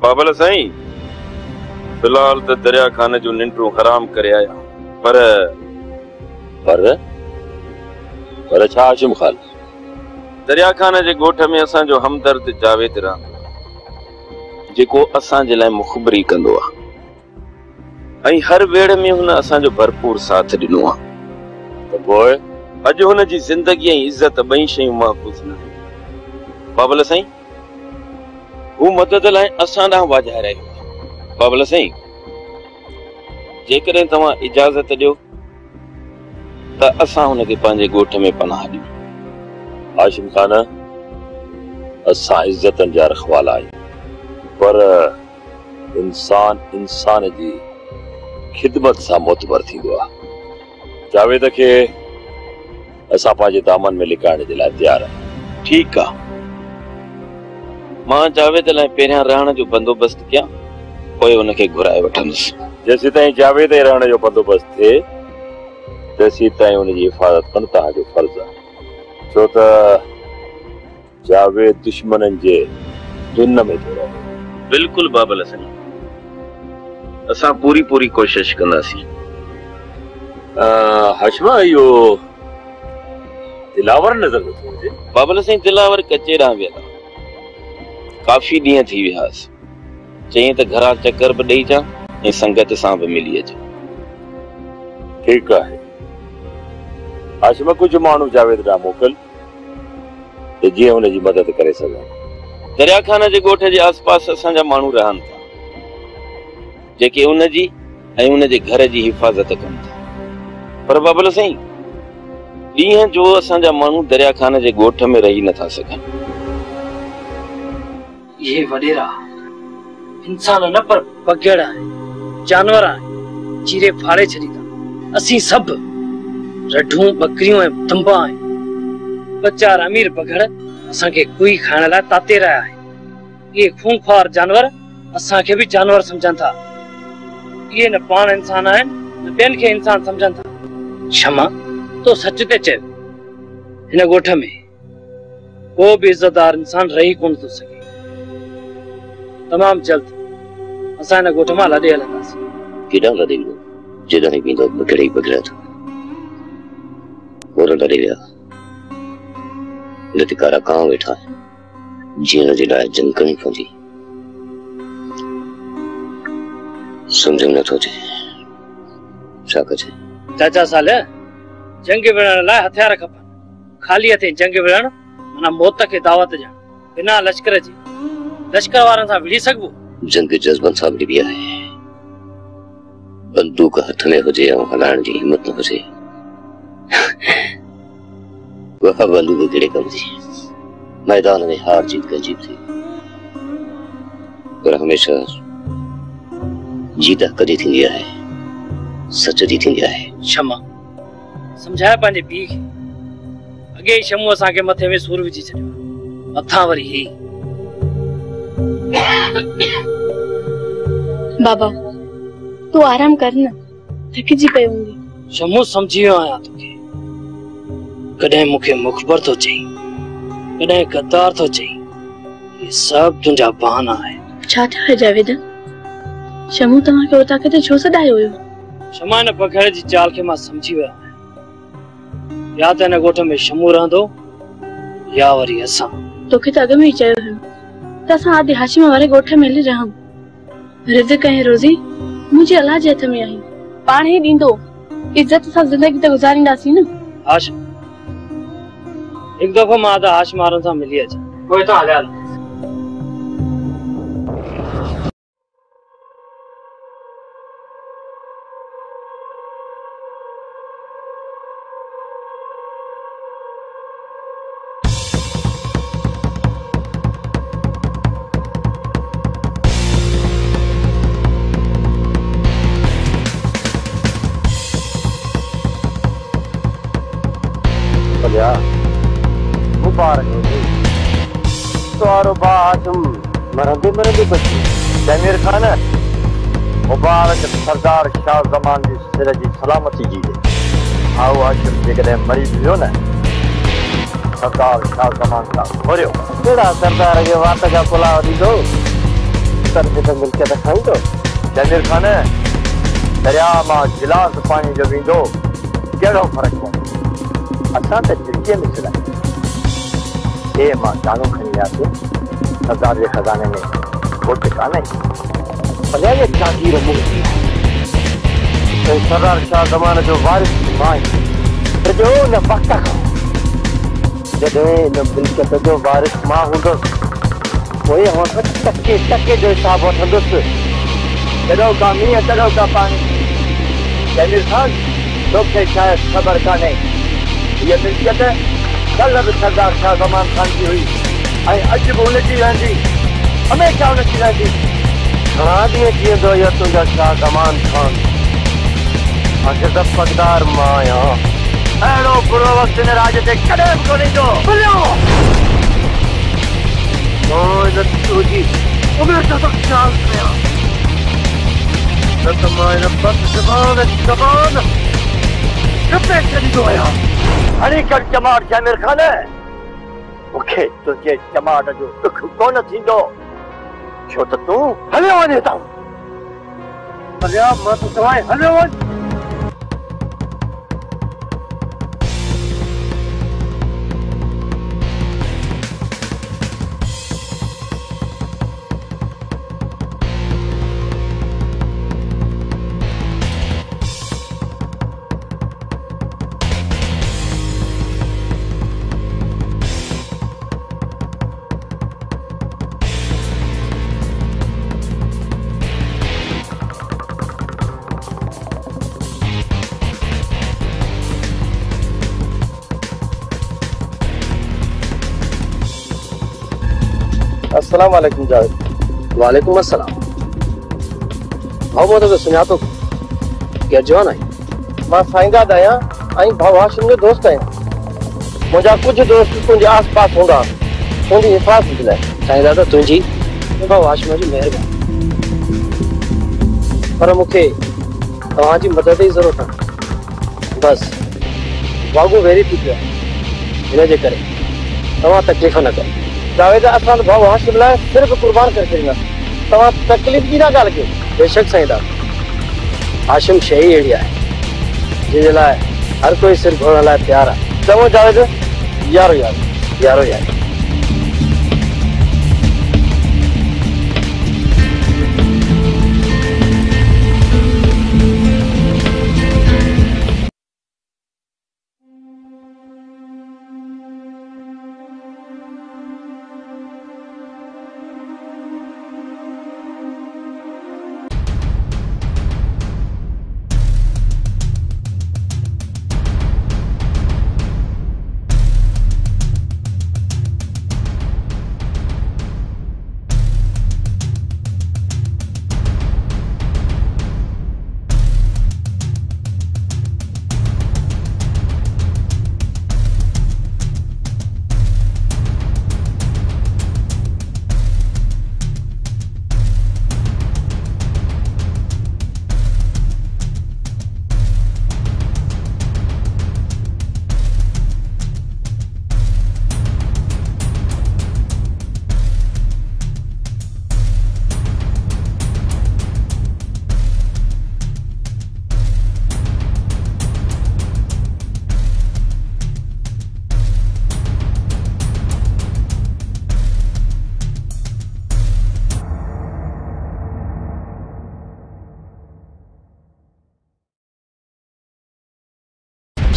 बाबल साईं फिलहाल तो दरिया खाने जो निंटू हराम करे आया पर छा हाशिम खान दरिया खाने जे गोठ में असा जो हमदर्द जावेद रहा जेको असा जे लाइ मुखबरी कंदो आ ऐं हर वेड़ में हुन असा जो भरपूर साथ दिनो आ तो पोइ अज हुन जी जिंदगी ऐं इज्जत बई शयूं महफूज़ न बाबल साईं हू मदद लाइ असा ॾांहुं वाजाए रहियो बाबल साईं जेकॾहिं तव्हां इजाज़त ॾियो त असा हुनखे पंहिंजे ॻोठ में पनाह ॾियूं हाशिम खान असा इज्जतन जा रखवाला आहियूं पर इंसान जी खिदमत सां मोतबर थींदो आहे जावेद खे असा पंहिंजे दामन में लिकाइण जे लाइ तयार आहियूं ठीकु आहे मां जावेद लाइ पहिरियां रहण जो बंदोबस्त कयां पोइ हुनखे घुराए वठंदुसि जेसीं ताईं जावेद जे रहण जो बंदोबस्त थिए तेसीं ताईं हुनजी हिफ़ाज़त करणु तव्हांजो फर्ज़ आहे छो त जावेद दुश्मननि जे दुन में थो रहे बिल्कुलु बाबल साईं असां पूरी कोशिश कंदासीं हाशिमा इहो दिलावर नज़र नथो अचे बाबल साईं दिलावर कचेरा विया काफ़ी ॾींहं थी वियासीं चई त घरां चकर बि ॾेई अचां ऐं संगत सां बि मिली अचां ठीकु आहे हाशिमा कुझु माण्हू जावेद ॾांहुं मोकिल त जीअं हुनजी मदद करे सघां दरिया खान जे ॻोठ जे आसपास असांजा माण्हू रहनि था जेके उनजी ऐं उनजे घर जी हिफ़ाज़त कनि था पर बाबल साईं ॾींहं जो असांजा माण्हू दरिया खान जे ॻोठ में रही नथा सघनि ये वडेरा इंसान न पर बगेड़ा है जानवर है चीरे फाड़े छड़ीदा असी सब रढूं बकरियों ऐं तंबा आहियूं बचार अमीर बगड़ असां के कोई खाइण लाइ ताते रहिया आहे ये खूंखार जानवर असां के भी जानवर समझन था ये न पाण इंसान आहिनि न ॿियनि खे इंसान समझन था क्षमा तो सच ते चयो हिन ॻोठ में को भी इज्जतदार इंसान रही कोन थो सघे तमाम जल्द असां हिन ॻोठ मां लॾे हलंदासीं केॾां लॾे वियो जेॾां वेंदो बगड़े ई बगड़ा थो और लड़े विया लतिकारा कहाँ वेठा है जीअण जे लाइ जंग करणी पवंदी समझ में नथो अचे छा कजे चाचा साल जंग विढ़ण लाइ हथियार खपनि खाली हथे जंग विढ़ण माना मौत खे दावत ॾियण बिना लश्कर जे लश्कर वारनि सां विढ़ी सघबो जंग जज़्बन सां विढ़ी आहे बंदूक हथ में हुजे ऐं हलाइण जी हिम्मत न हुजे वह बंदूक कहिड़े कम जी मैदान में हार जीत गंजीब थी पर हमेशा जीत कॾहिं थींदी आहे सच जी थींदी आहे क्षमा समझाए पंहिंजे पीउ खे अॻे ई शमू असांखे मथे में सूर विझी छॾियो मथां वरी ही बाबा तू आराम कर न थकिजी पई हूंदी शमू समझी वियो आहियां तोखे कॾहिं मूंखे मुखबर थो चई कॾहिं गद्दार थो चई ये सब तुंहिंजा बहाना आहे छा आहे जावेद शमू तव्हांखे उतां किथे छो सॾायो हुयो क्षमा हिन बघड़ जी चाल खे मां समझी वियो आहियां या त हिन ॻोठ में शमू रहंदो या वरी असां तोखे त अॻ में ई चयो हुयो त असां आदि हाशिम वारे ॻोठ में हली रहूं रिज़्क़ ऐं रोज़ी मुंहिंजे अलाह जे हथ में आहे पाण ई ॾींदो इज्जत सां ज़िंदगी त गुज़ारींदासीं न हाशिम हिकु दफ़ो मां आदा हाशिम वारनि सां मिली अचां पोइ तव्हां हलिया मरंदे बची जमीर खान मुबारक सरदार शाह जमान जी सिर जी सलामती जी आओ हाशिम जेकॾहिं मरी वियो न सरदार शाह जमान सां घुरियो कहिड़ा सरदार खे वात जा पुलाव ॾींदो तरफ़ से मिल्कियत खाई तो जमीर खान दरिया मां गिलास पानी जो वींदो कहिड़ो फ़र्क़ु पवंदो। असां त झिड़कीअ में चिड़ायूं। हे मां दानो खणी वियासीं सरदार जे खज़ाने में घोट कान्हे भले ये जागीर मुंह सरदार शाह ज़माने जो वारिस मां सॼो न वक़्त खां जॾहिं न मिल्कियत जो वारिस मां हूंदुसि पोइ हुन टके टके जो हिसाब वठंदुसि। कॾों का मींहुं कॾों का पाणी। जमीर खान तोखे शायदि ख़बर कान्हे हीअ मिल्कियत कल्ह बि सरदार शाह ज़मान खान जी हुई ऐं अॼु बि हुनजी रहंदी हमेशह हुनजी रहंदी। घणा ॾींहं जीअंदो इहो तुंहिंजो शाह ज़मान खान। आख़िर त पकदार मां आहियां। अहिड़ो बुरो वक़्तु हिन राज ते कॾहिं बि कोन ईंदो। तुंहिंजी उमिरि जो त ख़्यालु कयां न त मां हिन बदज़बान चुपे छॾींदो आहियां। हणी कर चमाट जमीर खान मूंखे तुंहिंजे चमाट जो दुख कोन थींदो छो त तूं हलियो वञे था। भलिया मां त तव्हां हलियो वञ। अस्सलाम वालेकुम जावेद। वालेकुम अस्सलाम। भाउ मां तोखे सुञातो केरु जवान आई? मां साईंदाद आहियां ऐं भाउ हाशिम जो दोस्त आहियां। मुंहिंजा कुझु दोस्त तुंहिंजे आस पास हूंदा तुंहिंजी हिफ़ाज़त लाइ। साईंदाद तुंहिंजी भाउ हाशिम जी महिरबानी पर मूंखे तव्हांजी मदद जी ज़रूरत आहे। बसि वागू वेरी थी पियो आहे हिन जे करे तव्हां तकलीफ़ न कयो। जावेद असां भाउ हाशिम लाइ सिर्फ़ कुर्बान करे छॾींदासीं। तव्हां तकलीफ़ जी न ॻाल्हि कयो। बेशक साईंदाद हाशिम शइ ई अहिड़ी आहे जंहिंजे लाइ हर कोई सिर घोड़ण लाइ तयारु आहे। चङो जावेद यारो यारो यारो यारो।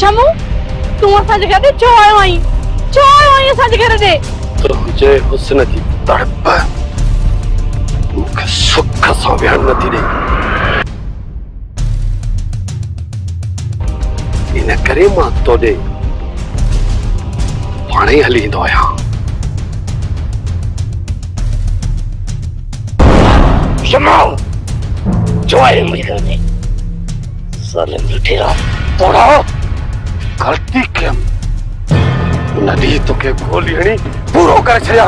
शमू तू असांजे घर ते छो आयो आई असांजे घर ते? तुंहिंजे हुस्न जी तड़प मूंखे सुख सां विहण नथी ॾे। इन करे मां तोॾे पाणे ई हली ईंदो आहियां। शमू जो आहे मुंहिंजे घर में साले मिठेरा तोड़ा गलती कयम नदी तोखे गोली हणी पूरो करे छॾिया।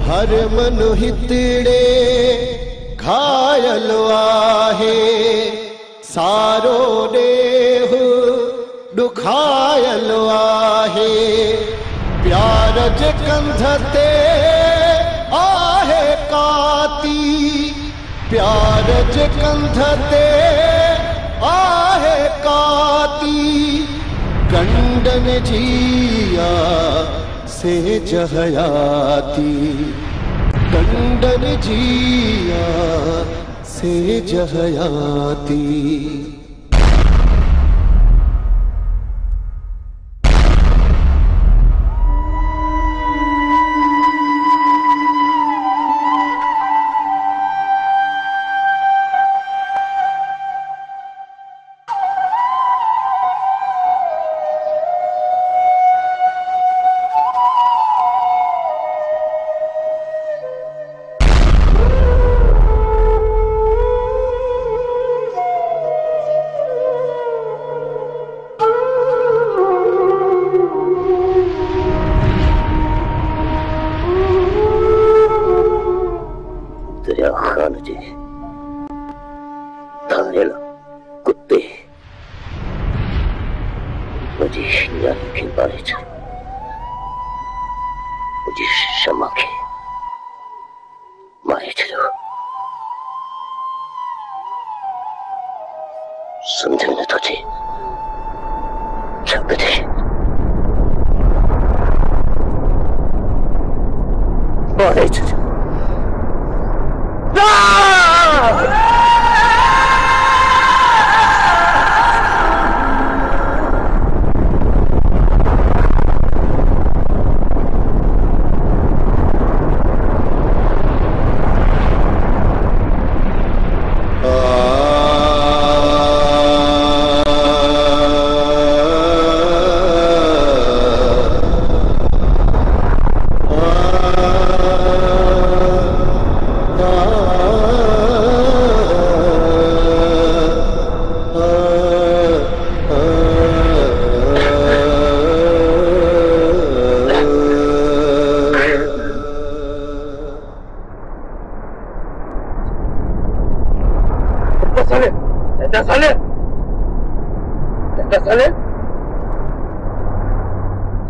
हर मन हितड़े घायल आहे सारो देह दुखायल आहे प्यार जे कंध ते आहे काती प्यार जे कंध ते आहे काती कंडन जिया से जहयाती कंडन जिया से जहयाती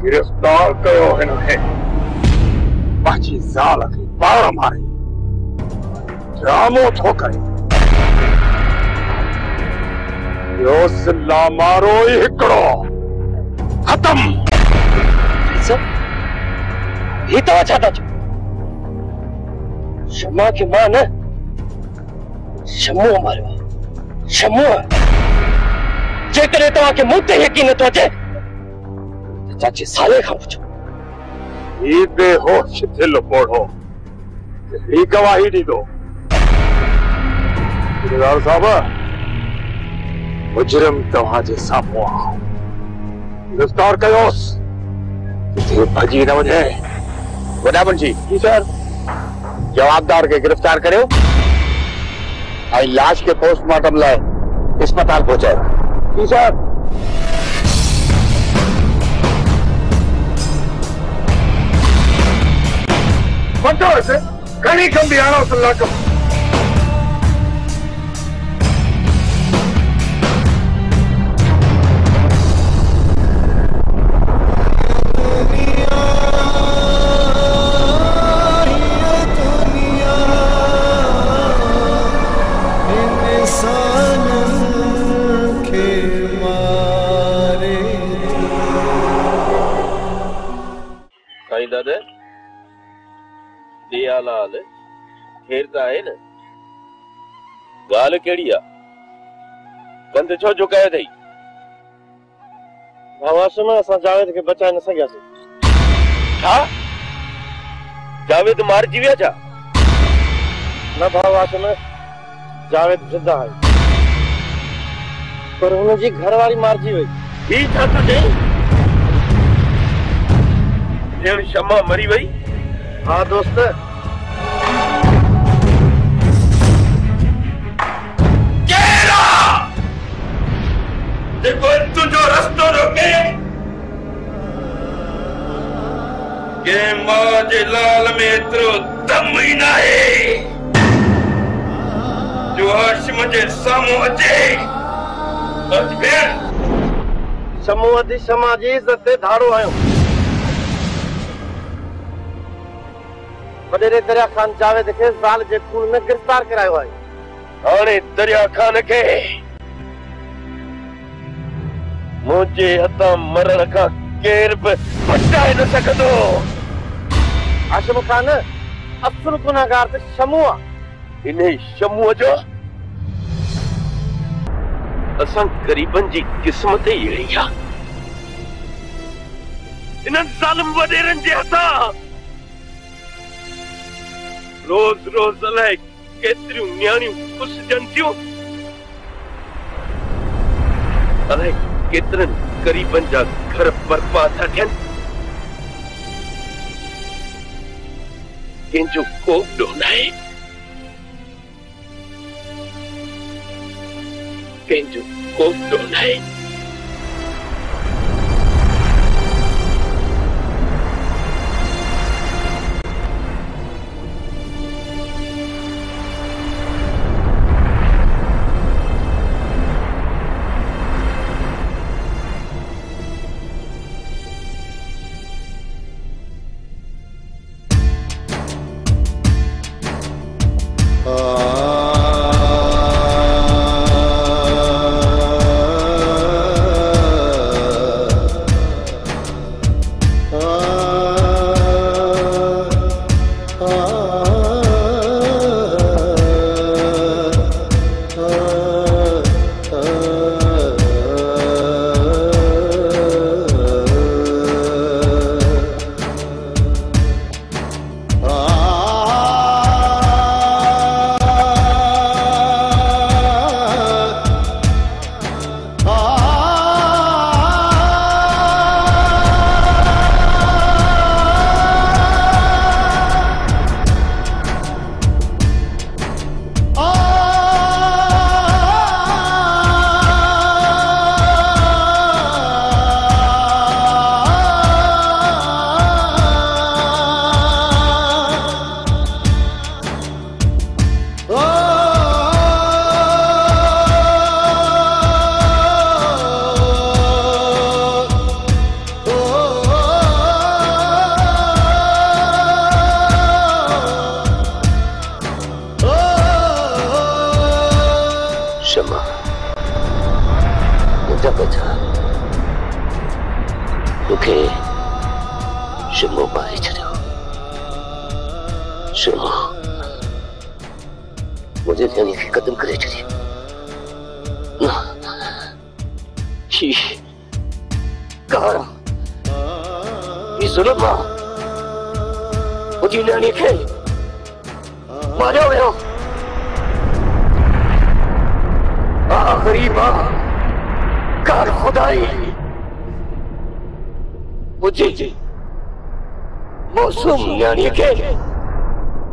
गिरफ्तार कयो हिनखे पंहिंजी ज़ाल खे पाण मारे ड्रामो थो करे इहो सिला मारो ई हिकिड़ो खत्म ही तव्हां छा था चओ शमा खे मां न शमूअ मारियो शमूअ जेकॾहिं तव्हांखे मूं ते यकीन नथो अचे चाची साले खां पुछो ही बेहोश दिल पोड़ो ही गवाही ॾींदो सूबेदार साहब मुजरिम तव्हांजे साम्हूं आहे गिरफ़्तार कयोसि किथे भॼी न वञे वॾा मुंशी जी सर जवाबदार खे गिरफ़्तार करियो ऐं लाश खे पोस्टमार्टम लाइ अस्पताल पहुचायो जी सर पतो है घणी कंदी आनो सलाह कम दयालाल खेर त आहे न ॻाल्हि कहिड़ी आहे कंध छो झुकायो अथई भावासम असां जावेद खे बचाए न सघियासीं छा जावेद मारिजी विया छा न भावासम जावेद ज़िंदा आहे पर हुनजी घरवारी मारिजी वई ही छा थो चई ॼण शमा मरी वई हाँ दोस्त देखो तुझो रस्तो रोके के मां जे लाल में एतिरो दम ई नाहे जो हाशिम जे साम्हूं अचे। अच भेण, समूह जी समाज जी इज़त ते धाड़ो आयो। वडेरे दरिया खान जावेद खे ज़ाल जे खून में गिरफ़्तार करायो आहे। हाणे दरिया खान खे मुंहिंजे हथां मरण खां केर बि बचाए न सघंदो। हाशिम खान असुल गुनाहगार त शमूह आहे। इन शमूह जो असां गरीबन जी किस्मत ई अहिड़ी आहे। इन्हनि ज़ालिम वॾेरनि जे हथां रोज़ रोज़ अलाए केतिरियूं न्याणियूं कुसजनि थियूं। अलाए केतिरनि गरीबन जा घर बर्बाद था थियनि। कंहिंजो को ॾोह नाहे, कंहिंजो को ॾोह नाहे।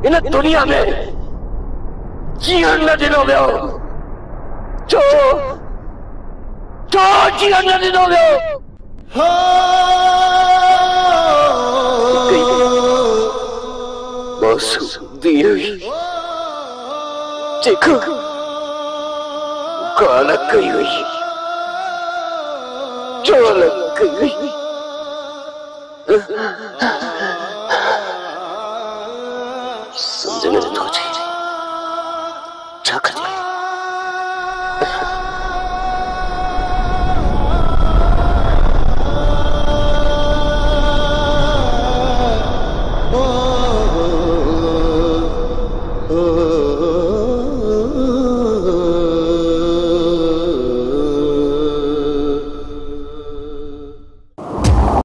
इन दुनिया में जीवन न दिनो वियो, जो जीवन न दिनो वियो। मासूम धीअ जेको गाल कई हुई, चोल कई हुई। समझ में तो चाहिए क्या करें।